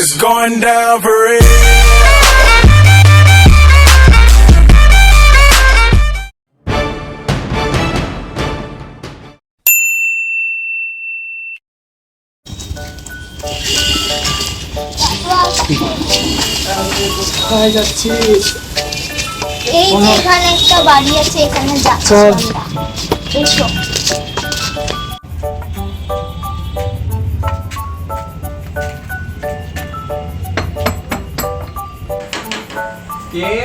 It's going down for real. কোথায় যাচ্ছিস? এই যে এখানে একটা বাড়ি আছে, এখানে যাচ্ছি চল। আমরা। এসো। কে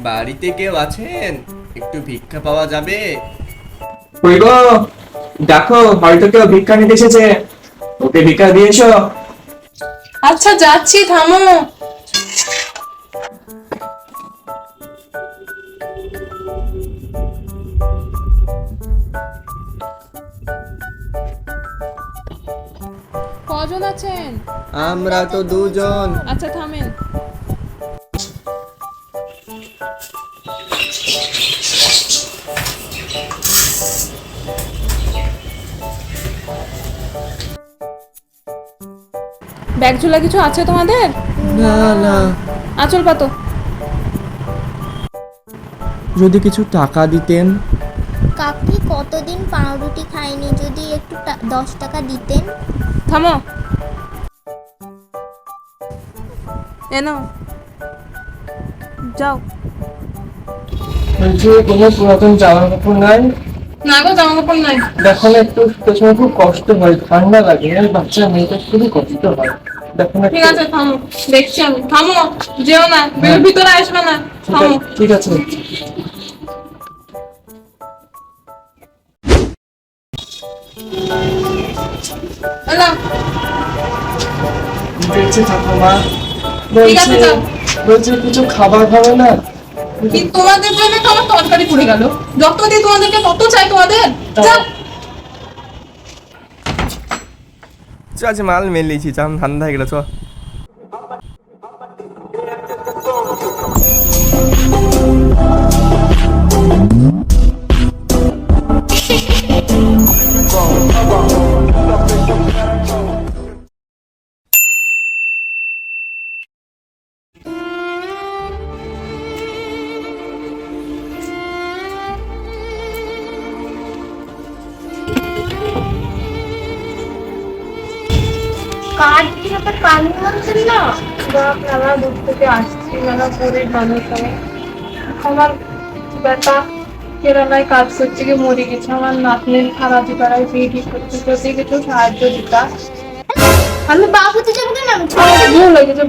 বাড়িতে কেউ আছেন? একটু ভিক্ষা পাওয়া যাবে? কই গো, দেখো হয়তো কেউ ভিক্ষা নিতে এসেছে, ওকে ভিক্ষা দিয়ে এসো। আচ্ছা যাচ্ছি, থামো। কজন আছেন? আমরা তো দুজন। আচ্ছা থামেন। ব্যাগ ঝোলা কিছু আছে তোমাদের? না না, আঁচল পাতো। যদি কিছু টাকা দিতেন। কাকি কতদিন পাউরুটি খায়নি, যদি একটু 10 টাকা দিতেন। থামো। এনো যাও। বলছি কোনো পুরাতন জামা কাপড় নাই? না গো, জামা কাপড় নাই। দেখো না, একটু শীতের সময় খুব কষ্ট হয়, ঠান্ডা লাগে, আর বাচ্চা মেয়েটা খুবই কষ্ট হয়। দেখো না ঠিক আছে থামো, দেখছি আমি। থামো, যেও না, ভিতরে আসবে না। থামো। ঠিক আছে। এলা, দেখছি ঠাকুমা, ঠিক আছে, যাও। বলছি কিছু খাবার খাবে না? কি তোমাদের জন্য তো আমার তরকারি পুড়ে গেল। যত দিই তোমাদেরকে তত চাই তোমাদের। যাও। আজ মাল মেলিয়েছি, চাম ঠান্ডা হয়ে গেল। চ কার্ড দিয়ে তো কালি মারছেন না। মেলা দূর থেকে আসছি, মেলা গরিব মানুষ আমি। আমার বেটা কেরালায় কাজ করছে, গিয়ে মরে গেছে। আমার নাতনির খারাপি পাড়ায় বিয়ে ঠিক করতে, যদি কিছু সাহায্য দিতা। আমি বাবুতে যাবো কেন? আমি ভুল লেগেছে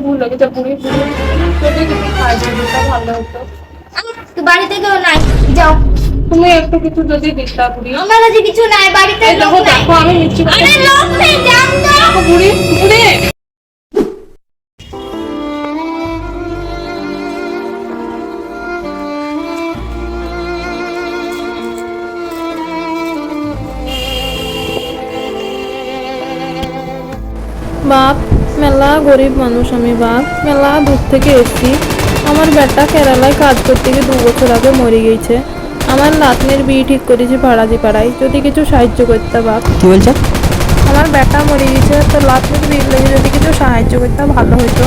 বুড়ি বুড়ি। যদি কিছু সাহায্য দিতা ভালো হতো। বাড়িতে কেউ নাই, যাও। তুমি একটু কিছু যদি দিতা বুড়ি। আমার কাছে কিছু নাই, বাড়িতে এই দেখো, লোক নাই। দেখো আমি মিষ্টি কথা আরে লোক নেই, যান তো। দেখো বুড়ি বুড়ি। বাপ, মেলা গরিব মানুষ আমি। বাপ, মেলা দূর থেকে এসেছি। আমার বেটা কেরালায় কাজ করতে গিয়ে 2 বছর আগে মরে গেছে। আমার নাতনির বিয়ে ঠিক করেছি ভাড়াজি পাড়ায়, যদি কিছু সাহায্য করতে। বাপ, কি বলছো? আমার বেটা মরে গেছে, তো নাতনির বিয়ে লেগে যদি কিছু সাহায্য করতে ভালো হতো।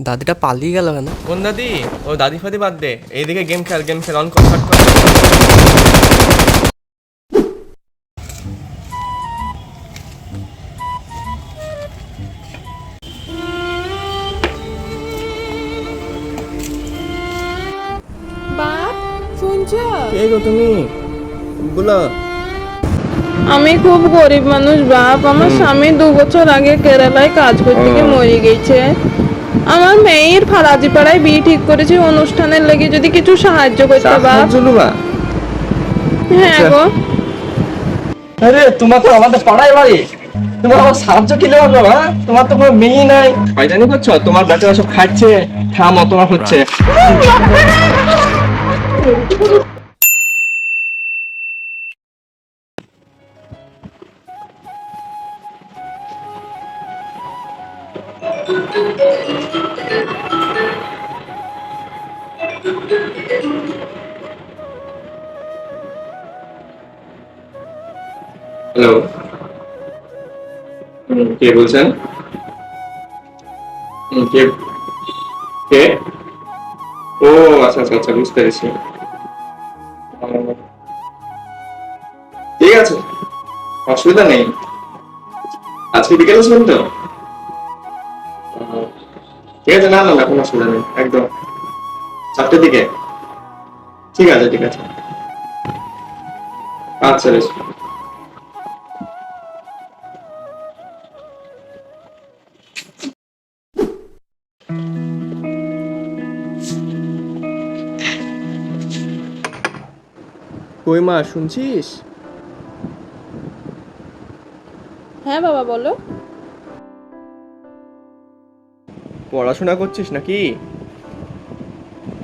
দাদিটা পালিয়ে গেল কেন? কোন দাদি? ও দাদি ফাদি বাদ দে, এইদিকে গেম খেল, গেম খেল, অন কর, শট কর। বাপ, শুনছো? কে গো তুমি? বলো। আমি খুব গরিব মানুষ বাপ। আমার স্বামী 2 বছর আগে কেরালায় কাজ করতে গিয়ে মরে গেছে। আমার মেয়ের ফারাজি পাড়ায় বিয়ে ঠিক করেছি, অনুষ্ঠানের লেগে যদি কিছু সাহায্য করতে বাপ। হ্যাঁ গো। আরে তোমার তো আমাদের পাড়ায় বাড়ি, তোমার আমার সাহায্য কি লাগবে? হ্যাঁ, তোমার তো কোনো মেয়ে নাই, শয়তানি করছো? তোমার বেটা সব খাচ্ছে, থামো, তোমার হচ্ছে। হ্যালো, কে বলছেন? কে কে ও আচ্ছা আচ্ছা আচ্ছা, বুঝতে পেরেছি। ঠিক আছে, অসুবিধা নেই। আজকে বিকেলে ছিলেন তো? ঠিক আছে, না না না, কোনো অসুবিধা নেই, একদম 4টের দিকে। ঠিক আছে ঠিক আছে, আচ্ছা বেশ। কই মা, শুনছিস? হ্যাঁ বাবা বলো। পড়াশোনা করছিস নাকি?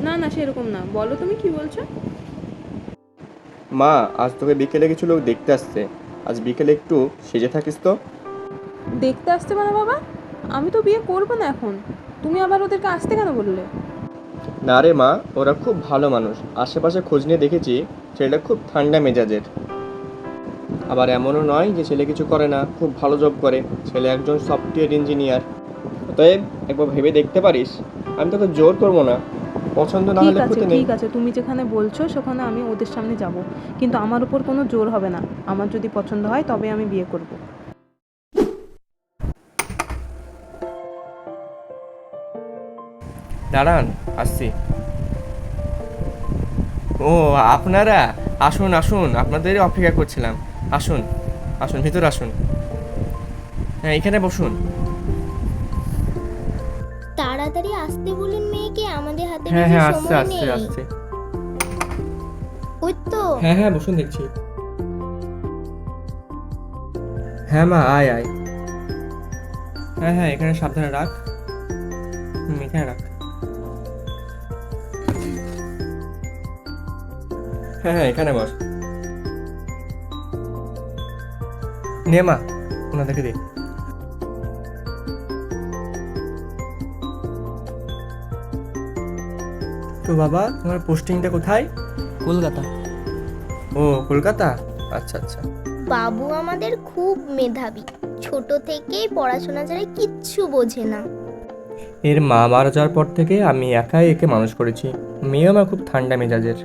না না সেরকম না, বলো তুমি কি বলছো। মা, আজ তোকে বিকেলে কিছু লোক দেখতে আসছে। আজ বিকেলে একটু সেজে থাকিস তো। দেখতে আসতে মানে বাবা, আমি তো বিয়ে করবো না এখন, তুমি আবার ওদেরকে আসতে কেন বললে? না রে মা, ওরা খুব ভালো মানুষ। আশেপাশে খোঁজ নিয়ে দেখেছি ছেলেটা খুব ঠান্ডা মেজাজের। আবার এমনও নয় যে ছেলে কিছু করে না, খুব ভালো জব করে। ছেলে একজন সফটওয়্যার ইঞ্জিনিয়ার। অতএব একবার ভেবে দেখতে পারিস। আমি তোকে জোর করবো না, পছন্দ না ঠিক হলে আছে ক্ষতি নেই। ঠিক আছে, তুমি যেখানে বলছো সেখানে আমি ওদের সামনে যাব, কিন্তু আমার উপর কোনো জোর হবে না। আমার যদি পছন্দ হয় তবে আমি বিয়ে করব। দাঁড়ান, আসছি। ও, আপনারা আসুন আসুন, আপনাদেরই অপেক্ষা করছিলাম। আসুন আসুন, ভিতরে আসুন। হ্যাঁ, এখানে বসুন। তাড়াতাড়ি আসতে বলুন মেয়েকে, আমাদের হাতে হ্যাঁ বেশি হ্যাঁ, আসছে সময় আসছে নেই। আসছে। ওই তো। হ্যাঁ হ্যাঁ, বসুন, দেখছি। হ্যাঁ মা, আয় আয়। হ্যাঁ হ্যাঁ, এখানে সাবধানে রাখ। এখানে রাখ। হ্যাঁ হ্যাঁ, এখানে বস। নে মা, ওনাদেরকে দে। তো বাবা, তোমার পোস্টিংটা কোথায়? কলকাতা। ও, কলকাতা। আচ্ছা আচ্ছা। বাবু আমাদের খুব মেধাবী, ছোট থেকেই পড়াশোনা ছাড়া কিচ্ছু বোঝে না। এর মা মারা যাওয়ার পর থেকে আমি একাই একে মানুষ করেছি। মেয়েও আমার খুব ঠান্ডা মেজাজের।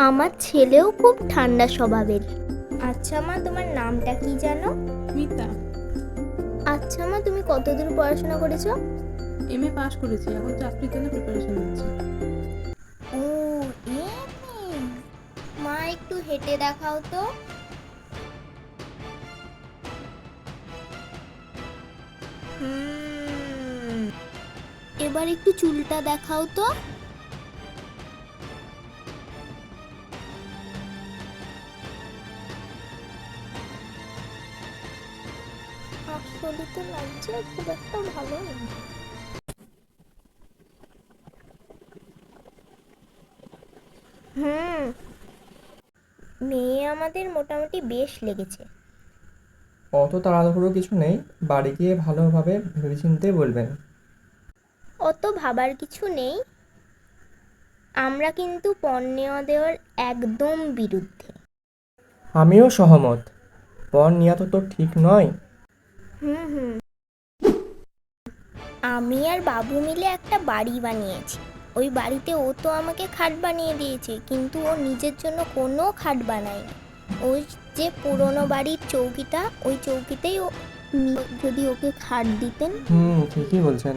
আমার ছেলেও খুব ঠান্ডা স্বভাবের। আচ্ছা মা, তোমার নামটা কি জানো? মিতা। আচ্ছা মা, তুমি কতদূর পড়াশোনা করেছো? এমএ পাস করেছি, এখন চাকরির জন্য প্রিপারেশন নিচ্ছি। ও, মা একটু হেঁটে দেখাও তো। এবার একটু চুলটা দেখাও তো। আসলে তো লাগছে খুব একটা ভালো না। মেয়ে আমাদের মোটামুটি বেশ লেগেছে। অত তাড়াহুড়ো কিছু নেই, বাড়ি গিয়ে ভালোভাবে ভেবেচিন্তে বলবেন। অত ভাবার কিছু নেই। আমরা কিন্তু পণ নেওয়া দেওয়ার একদম বিরুদ্ধে। আমিও সহমত। পণ নেওয়া তো ঠিক নয়। হুম। আমি আর বাবু মিলে একটা বাড়ি বানিয়েছি। ওই বাড়িতে ও তো আমাকে খাট বানিয়ে দিয়েছে, কিন্তু ও নিজের জন্য কোনো খাট বানায়নি। ওই যে পুরনো বাড়ির চৌকিটা, ওই চৌকিতেই ও যদি ওকে খাট দিতেন। ঠিকই বলছেন।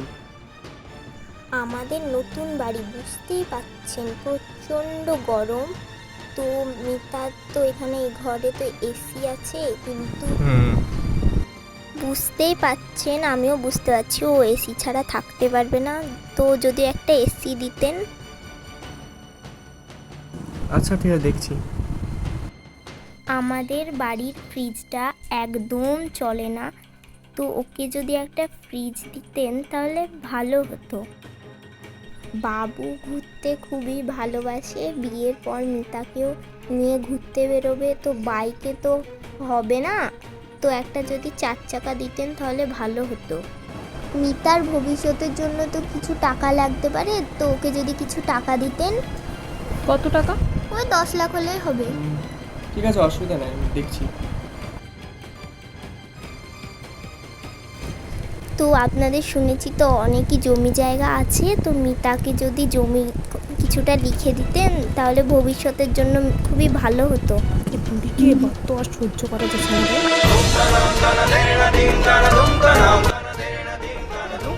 আমাদের নতুন বাড়ি, বুঝতেই পাচ্ছেন প্রচণ্ড গরম। তো মিতার তো এখানে এই ঘরে তো এসি আছে, কিন্তু বুঝতেই পাচ্ছেন, আমিও বুঝতে পারছি ও এসি ছাড়া থাকতে পারবে না। তো যদি একটা এসি দিতেন। আচ্ছা ঠিক আছে, দেখছি। আমাদের বাড়ির ফ্রিজটা একদম চলে না, তো ওকে যদি একটা ফ্রিজ দিতেন তাহলে ভালো হতো। বাবু ঘুরতে খুবই ভালোবাসে, বিয়ের পর মিতাকেও নিয়ে ঘুরতে বেরোবে, তো বাইকে তো হবে না, তো একটা যদি 4 চাকা দিতেন তাহলে ভালো হতো। মিতার ভবিষ্যতের জন্য তো কিছু টাকা লাগতে পারে, তো ওকে যদি কিছু টাকা দিতেন। কত টাকা? ওই 10 লাখ হলেই হবে। ঠিক আছে, অসুবিধা নেই, আমি দেখছি। তো আপনাদের শুনেছি তো অনেকই জমি জায়গা আছে, তো মিতাকে যদি জমি কিছুটা লিখে দিতেন তাহলে ভবিষ্যতের জন্য খুবই ভালো হতো। এ বুড়িকে এবার তো আর সহ্য করা যাচ্ছে না রে।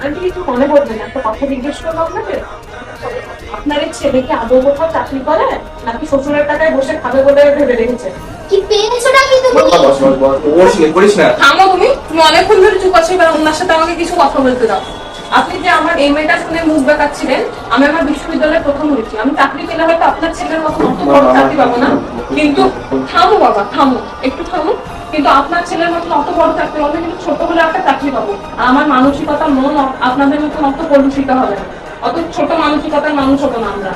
আন্টি কিছু মনে করবেন, একটা কথা জিজ্ঞেস করবো আপনাকে। আপনার এই ছেলেকে আদৌ কোথাও চাকরি করে নাকি শ্বশুরের টাকায় বসে খাবে বলে ভেবে রেখেছে? কি পেয়েছো নাকি তুমি? করিস না। থামো তুমি তুমি অনেকক্ষণ ধরে চুপ আছো, এবার ওনার সাথে আমাকে কিছু কথা বলতে দাও। আপনি যে আমার এই মেয়েটা শুনে মুখ বেঁকাচ্ছিলেন, আমি আমার বিশ্ববিদ্যালয়ে প্রথম হয়েছি, আমি চাকরি পেলে হয়তো আপনার ছেলের মতো অত বড় চাকরি পাবো না, কিন্তু থামো বাবা থামো, একটু থামো। কিন্তু আপনার ছেলের মতন অত বড় চাকরি পাবো, কিন্তু ছোট হলে একটা চাকরি পাবো। আর আমার মানসিকতা মন আপনাদের মতন অত কলুষিত হবে না, অত ছোট মানসিকতার মানুষ হবো না আমরা।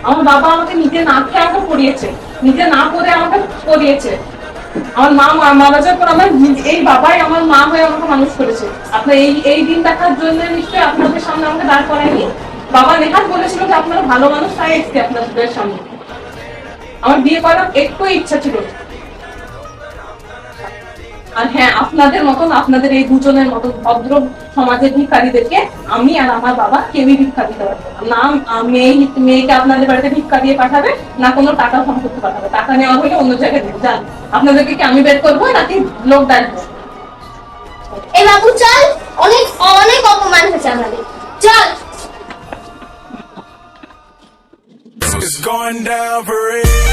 আমার বাবা আমাকে নিজে না খেয়ে আমাকে পড়িয়েছে, নিজে না পড়ে আমাকে পড়িয়েছে। আমার মা মারা যাওয়ার পর আমার এই বাবাই আমার মা হয়ে আমাকে মানুষ করেছে। আপনার এই দিন দেখার জন্য নিশ্চয়ই আপনাদের সামনে আমাকে দাঁড় করায়নি। বাবা নেহাত বলেছিল যে আপনারা ভালো মানুষ, তাই এসছি আপনাদের সামনে। আমার বিয়ে করার একটু ইচ্ছা ছিল। আর হ্যাঁ, আপনাদের মতন, আপনাদের এই দুজনের মতো ভদ্র সমাজের ভিক্ষারীদেরকে আমি আর আমার বাবা কেউই ভিক্ষা দিতে পারবো না। মেয়েকে আপনাদের বাড়িতে ভিক্ষা দিয়ে পাঠাবে না, কোনো টাকা সম্পত্তি পাঠাবে। টাকা নেওয়া হলে অন্য জায়গায় যান। আপনাদেরকে কি আমি বের করবো নাকি লোক ডাকবো? এ বাবু চল, অনেক অনেক অপমান হয়েছে আমাদের, চল। It's going down for real.